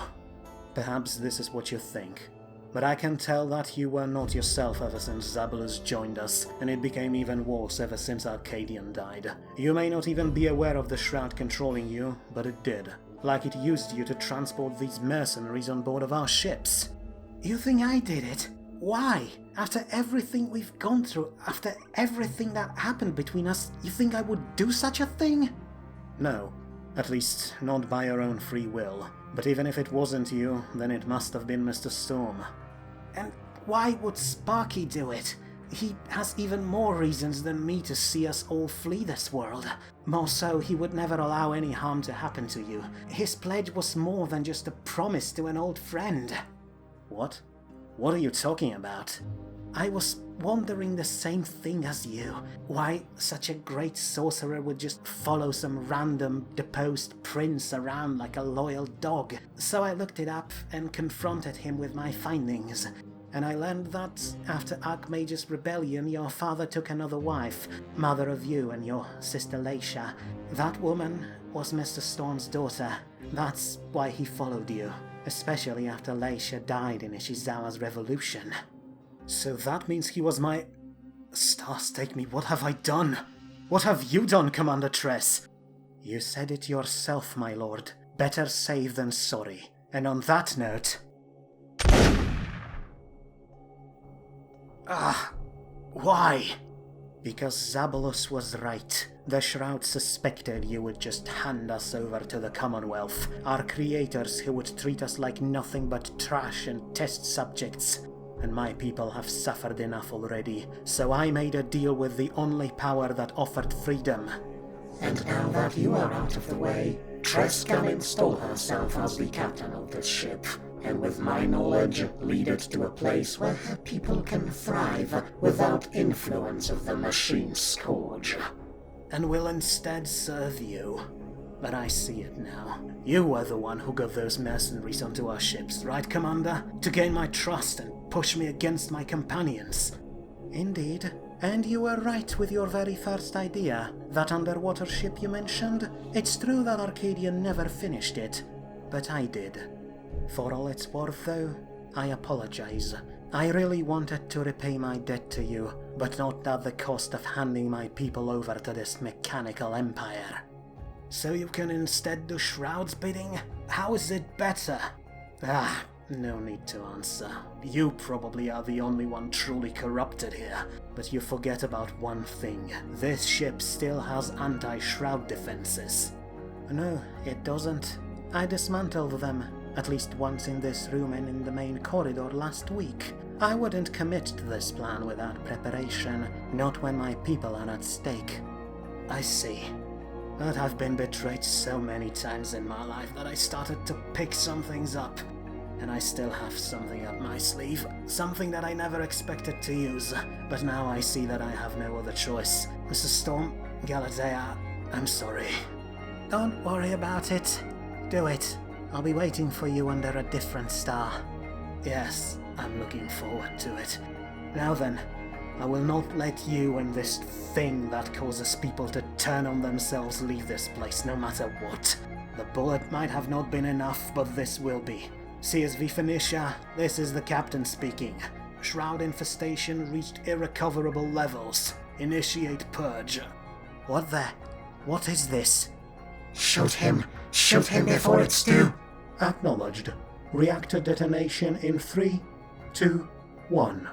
Perhaps this is what you think. But I can tell that you were not yourself ever since Zabulus joined us, and it became even worse ever since Arcadian died. You may not even be aware of the Shroud controlling you, but it did. Like it used you to transport these mercenaries on board of our ships. You think I did it? Why? After everything we've gone through, after everything that happened between us, you think I would do such a thing? No. At least, not by your own free will. But even if it wasn't you, then it must have been Mr. Storm. And why would Sparky do it? He has even more reasons than me to see us all flee this world. More so, he would never allow any harm to happen to you. His pledge was more than just a promise to an old friend. What? What are you talking about? I was wondering the same thing as you. Why such a great sorcerer would just follow some random deposed prince around like a loyal dog. So I looked it up and confronted him with my findings. And I learned that after Archmage's rebellion, your father took another wife, mother of you and your sister Laisha. That woman was Mr. Storm's daughter. That's why he followed you, especially after Laisha died in Ishizawa's revolution. So that means he was my... Stars take me, what have I done? What have you done, Commander Tress? You said it yourself, my lord. Better safe than sorry. And on that note... Why? Because Zabulus was right. The Shroud suspected you would just hand us over to the Commonwealth, our creators who would treat us like nothing but trash and test subjects. And my people have suffered enough already, so I made a deal with the only power that offered freedom. And now that you are out of the way, Tress can install herself as the captain of this ship, and with my knowledge, lead it to a place where her people can thrive without influence of the machine scourge. And will instead serve you. But I see it now. You were the one who got those mercenaries onto our ships, right, Commander? To gain my trust and push me against my companions. Indeed. And you were right with your very first idea, that underwater ship you mentioned. It's true that Arcadian never finished it, but I did. For all it's worth, though, I apologize. I really wanted to repay my debt to you, but not at the cost of handing my people over to this mechanical empire. So you can instead do Shroud's bidding? How is it better? No need to answer. You probably are the only one truly corrupted here, but you forget about one thing. This ship still has anti-Shroud defenses. No, it doesn't. I dismantled them, at least once in this room and in the main corridor last week. I wouldn't commit to this plan without preparation, not when my people are at stake. I see. But I've been betrayed so many times in my life that I started to pick some things up. And I still have something up my sleeve, something that I never expected to use. But now I see that I have no other choice. Mr. Storm, Kadaia, I'm sorry. Don't worry about it. Do it. I'll be waiting for you under a different star. Yes, I'm looking forward to it. Now then, I will not let you and this thing that causes people to turn on themselves leave this place, no matter what. The bullet might have not been enough, but this will be. CSV Phoenicia, this is the captain speaking. Shroud infestation reached irrecoverable levels. Initiate purge. What the? What is this? Shoot him! Shoot him before it's due! Acknowledged. Reactor detonation in 3, 2, 1.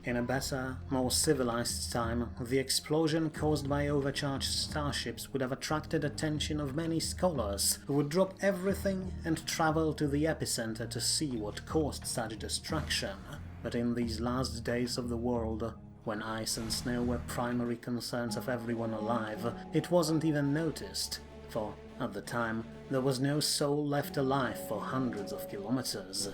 In a better, more civilized time, the explosion caused by overcharged starships would have attracted attention of many scholars who would drop everything and travel to the epicenter to see what caused such destruction. But in these last days of the world, when ice and snow were primary concerns of everyone alive, it wasn't even noticed, for, at the time, there was no soul left alive for hundreds of kilometers.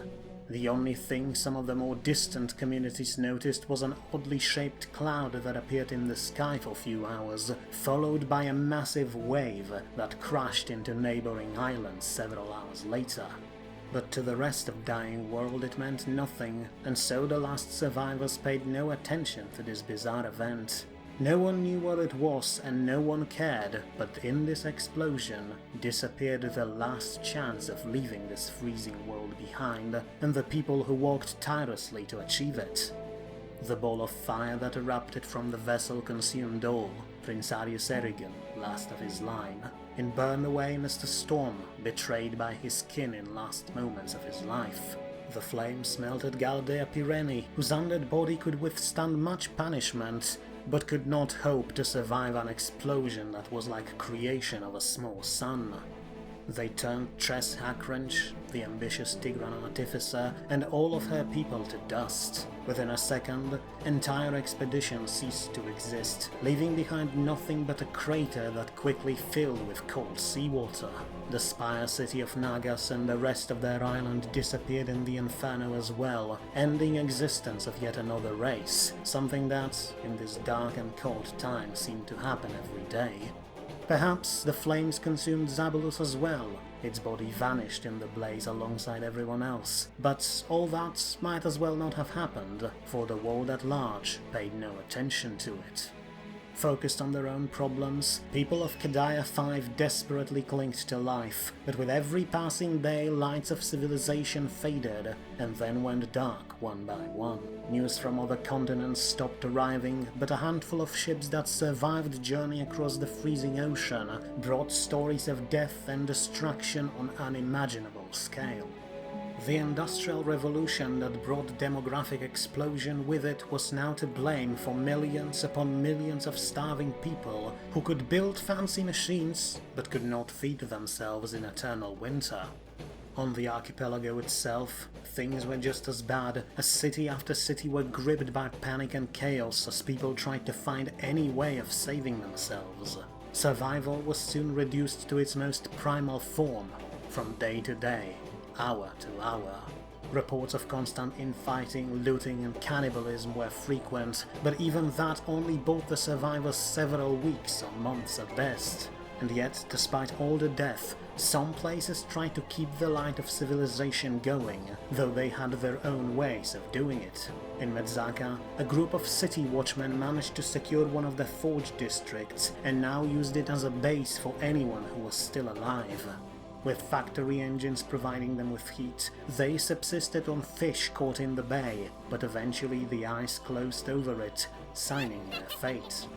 The only thing some of the more distant communities noticed was an oddly shaped cloud that appeared in the sky for a few hours, followed by a massive wave that crashed into neighboring islands several hours later. But to the rest of Dying World it meant nothing, and so the last survivors paid no attention to this bizarre event. No one knew what it was and no one cared, but in this explosion disappeared the last chance of leaving this freezing world behind, and the people who worked tirelessly to achieve it. The ball of fire that erupted from the vessel consumed all, Prince Arius Erigen, last of his line, and burned away Mr. Storm, betrayed by his kin in last moments of his life. The flames melted Kadaia Pyre, whose undead body could withstand much punishment, but could not hope to survive an explosion that was like creation of a small sun. They turned Tress Hackrench, the ambitious Tigran artificer, and all of her people to dust. Within a second, entire expedition ceased to exist, leaving behind nothing but a crater that quickly filled with cold seawater. The spire city of Nagas and the rest of their island disappeared in the inferno as well, ending existence of yet another race, something that, in this dark and cold time, seemed to happen every day. Perhaps the flames consumed Zabulus as well. Its body vanished in the blaze alongside everyone else, but all that might as well not have happened, for the world at large paid no attention to it. Focused on their own problems, people of Kadaia 5 desperately clinged to life, but with every passing day lights of civilization faded and then went dark one by one. News from other continents stopped arriving, but a handful of ships that survived the journey across the freezing ocean brought stories of death and destruction on unimaginable scale. The Industrial Revolution that brought demographic explosion with it was now to blame for millions upon millions of starving people who could build fancy machines but could not feed themselves in eternal winter. On the archipelago itself, things were just as bad, as city after city were gripped by panic and chaos as people tried to find any way of saving themselves. Survival was soon reduced to its most primal form, from day to day, hour to hour. Reports of constant infighting, looting and cannibalism were frequent, but even that only bought the survivors several weeks or months at best. And yet, despite all the death, some places tried to keep the light of civilization going, though they had their own ways of doing it. In Medzaka, a group of city watchmen managed to secure one of the forge districts and now used it as a base for anyone who was still alive. With factory engines providing them with heat, they subsisted on fish caught in the bay, but eventually the ice closed over it, signing their fate.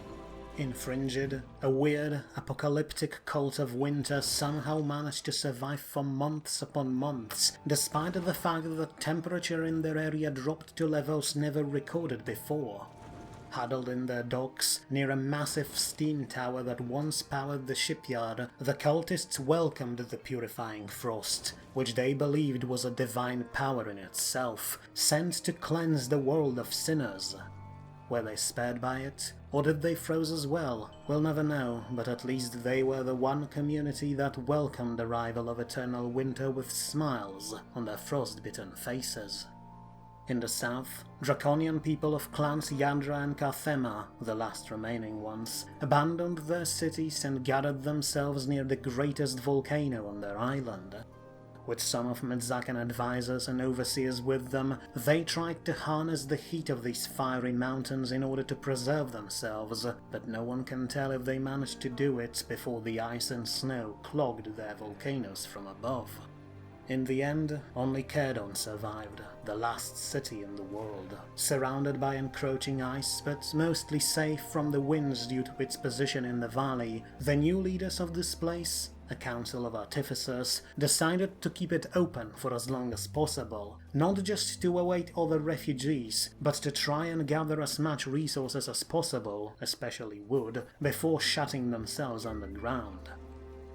In Fringid, a weird, apocalyptic cult of winter somehow managed to survive for months upon months, despite the fact that the temperature in their area dropped to levels never recorded before. Huddled in their docks, near a massive steam tower that once powered the shipyard, the cultists welcomed the purifying frost, which they believed was a divine power in itself, sent to cleanse the world of sinners. Were they spared by it, or did they froze as well? We'll never know, but at least they were the one community that welcomed the arrival of eternal winter with smiles on their frost-bitten faces. In the south, Draconian people of clans Yadra and Carthema, the last remaining ones, abandoned their cities and gathered themselves near the greatest volcano on their island. With some of Medzakan advisors and overseers with them, they tried to harness the heat of these fiery mountains in order to preserve themselves, but no one can tell if they managed to do it before the ice and snow clogged their volcanoes from above. In the end, only Kerdon survived, the last city in the world. Surrounded by encroaching ice, but mostly safe from the winds due to its position in the valley, the new leaders of this place A council of artificers decided to keep it open for as long as possible, not just to await other refugees, but to try and gather as much resources as possible, especially wood, before shutting themselves underground.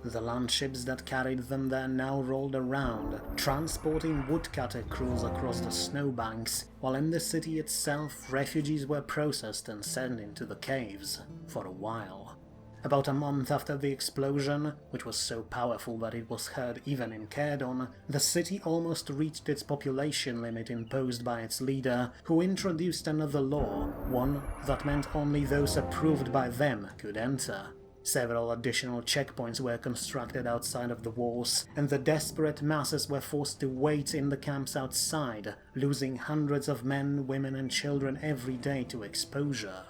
The landships that carried them there now rolled around, transporting woodcutter crews across the snowbanks, while in the city itself refugees were processed and sent into the caves, for a while. About a month after the explosion, which was so powerful that it was heard even in Kerdon, the city almost reached its population limit imposed by its leader, who introduced another law, one that meant only those approved by them could enter. Several additional checkpoints were constructed outside of the walls, and the desperate masses were forced to wait in the camps outside, losing hundreds of men, women and children every day to exposure.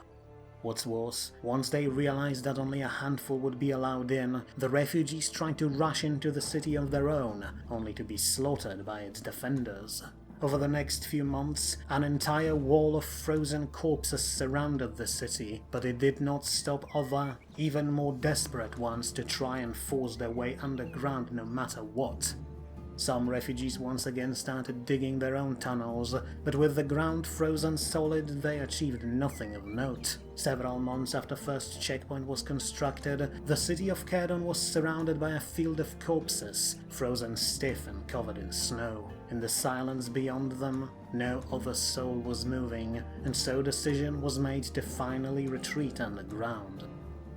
What's worse, once they realized that only a handful would be allowed in, the refugees tried to rush into the city of their own, only to be slaughtered by its defenders. Over the next few months, an entire wall of frozen corpses surrounded the city, but it did not stop other, even more desperate ones to try and force their way underground no matter what. Some refugees once again started digging their own tunnels, but with the ground frozen solid they achieved nothing of note. Several months after first checkpoint was constructed, the city of Kerdon was surrounded by a field of corpses, frozen stiff and covered in snow. In the silence beyond them, no other soul was moving, and so decision was made to finally retreat underground.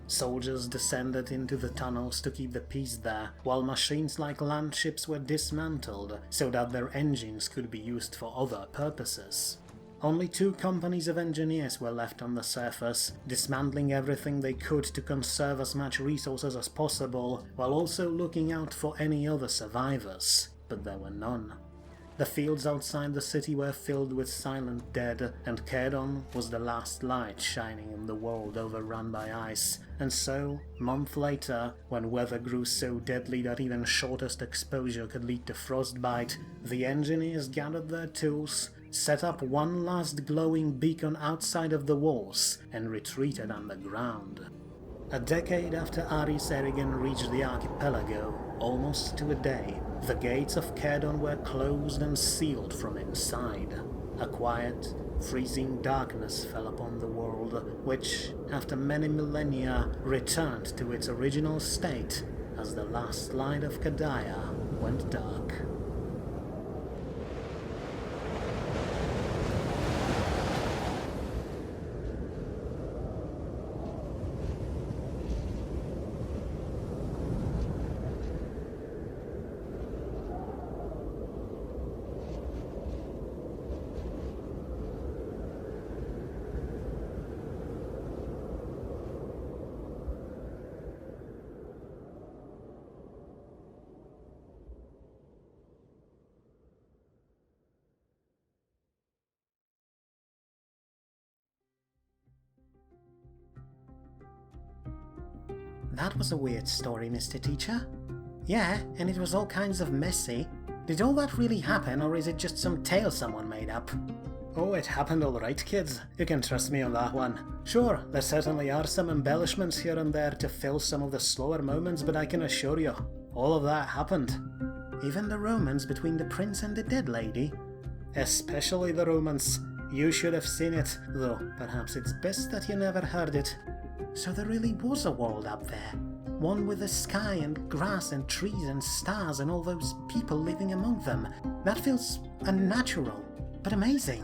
Soldiers descended into the tunnels to keep the peace there, while machines like landships were dismantled so that their engines could be used for other purposes. Only 2 companies of engineers were left on the surface, dismantling everything they could to conserve as much resources as possible, while also looking out for any other survivors, but there were none. The fields outside the city were filled with silent dead, and Kerdon was the last light shining in the world overrun by ice, and so, a month later, when weather grew so deadly that even shortest exposure could lead to frostbite, the engineers gathered their tools, set up one last glowing beacon outside of the walls, and retreated underground. A decade after Arius Erigen reached the archipelago, almost to a day, the gates of Kerdon were closed and sealed from inside. A quiet, freezing darkness fell upon the world, which, after many millennia, returned to its original state as the last light of Kadaia went dark. That was a weird story, Mr. Teacher. Yeah, and it was all kinds of messy. Did all that really happen, or is it just some tale someone made up? Oh, it happened alright, kids. You can trust me on that one. Sure, there certainly are some embellishments here and there to fill some of the slower moments, but I can assure you, all of that happened. Even the romance between the prince and the dead lady? Especially the romance. You should have seen it, though perhaps it's best that you never heard it. So there really was a world up there. One with a sky and grass and trees and stars and all those people living among them. That feels unnatural, but amazing.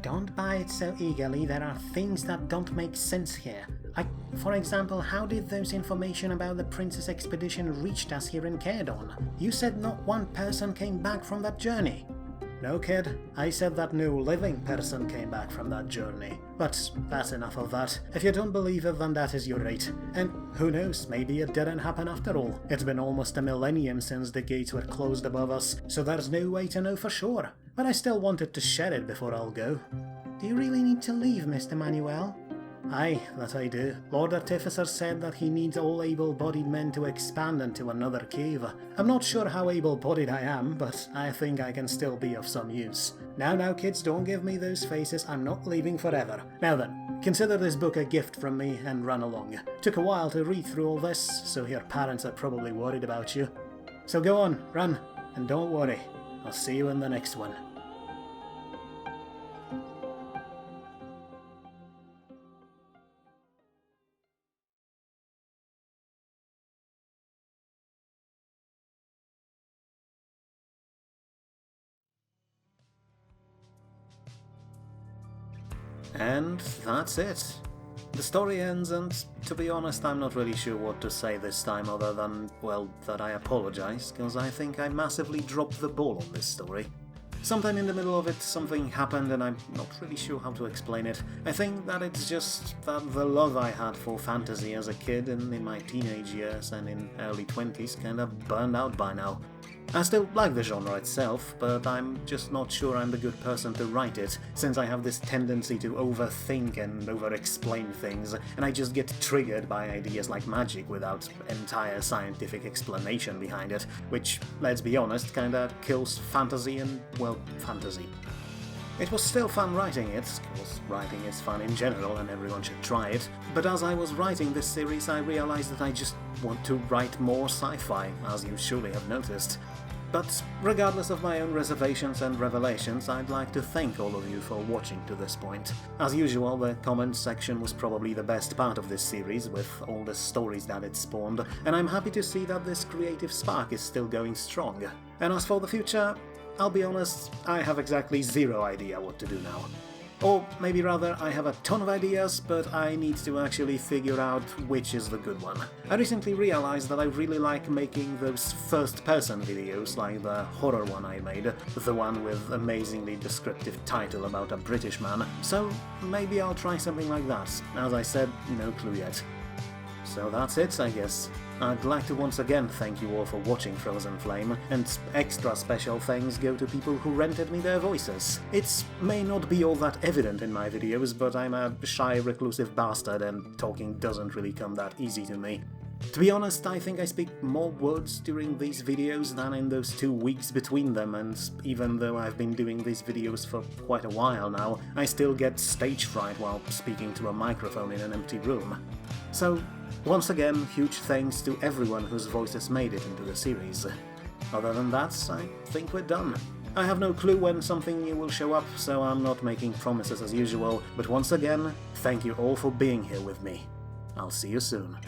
Don't buy it so eagerly, there are things that don't make sense here. Like, for example, how did those information about the prince's expedition reach us here in Kerdon? You said not one person came back from that journey. No, kid, I said that no living person came back from that journey. But that's enough of that. If you don't believe it, then that is your right. And who knows, maybe it didn't happen after all. It's been almost a millennium since the gates were closed above us, so there's no way to know for sure. But I still wanted to share it before I'll go. Do you really need to leave, Mr. Manuel? Aye, that I do. Lord Artificer said that he needs all able-bodied men to expand into another cave. I'm not sure how able-bodied I am, but I think I can still be of some use. Now kids, don't give me those faces, I'm not leaving forever. Now then, Consider this book a gift from me and run along. Took a while to read through all this, so your parents are probably worried about you. So go on, run, and don't worry. I'll see you in the next one. And that's it. The story ends, and to be honest, I'm not really sure what to say this time other than, well, that I apologize, because I think I massively dropped the ball on this story. Sometime in the middle of it, something happened and I'm not really sure how to explain it. I think that it's just that the love I had for fantasy as a kid and in my teenage years and in early 20s kinda burned out by now. I still like the genre itself, but I'm just not sure I'm the good person to write it, since I have this tendency to overthink and over-explain things, and I just get triggered by ideas like magic without entire scientific explanation behind it, which, let's be honest, kinda kills fantasy and, well, fantasy. It was still fun writing it, because writing is fun in general and everyone should try it, but as I was writing this series I realized that I just want to write more sci-fi, as you surely have noticed. But regardless of my own reservations and revelations, I'd like to thank all of you for watching to this point. As usual, the comments section was probably the best part of this series, with all the stories that it spawned, and I'm happy to see that this creative spark is still going strong. And as for the future, I'll be honest, I have exactly zero idea what to do now. Or maybe rather, I have a ton of ideas, but I need to actually figure out which is the good one. I recently realized that I really like making those first-person videos, like the horror one I made, the one with amazingly descriptive title about a British man, so maybe I'll try something like that. As I said, no clue yet. So that's it, I guess. I'd like to once again thank you all for watching Frozen Flame, and extra special thanks go to people who rented me their voices. It may not be all that evident in my videos, but I'm a shy, reclusive bastard and talking doesn't really come that easy to me. To be honest, I think I speak more words during these videos than in those 2 weeks between them, and even though I've been doing these videos for quite a while now, I still get stage fright while speaking to a microphone in an empty room. So, once again, huge thanks to everyone whose voices made it into the series. Other than that, I think we're done. I have no clue when something new will show up, so I'm not making promises as usual, but once again, thank you all for being here with me. I'll see you soon.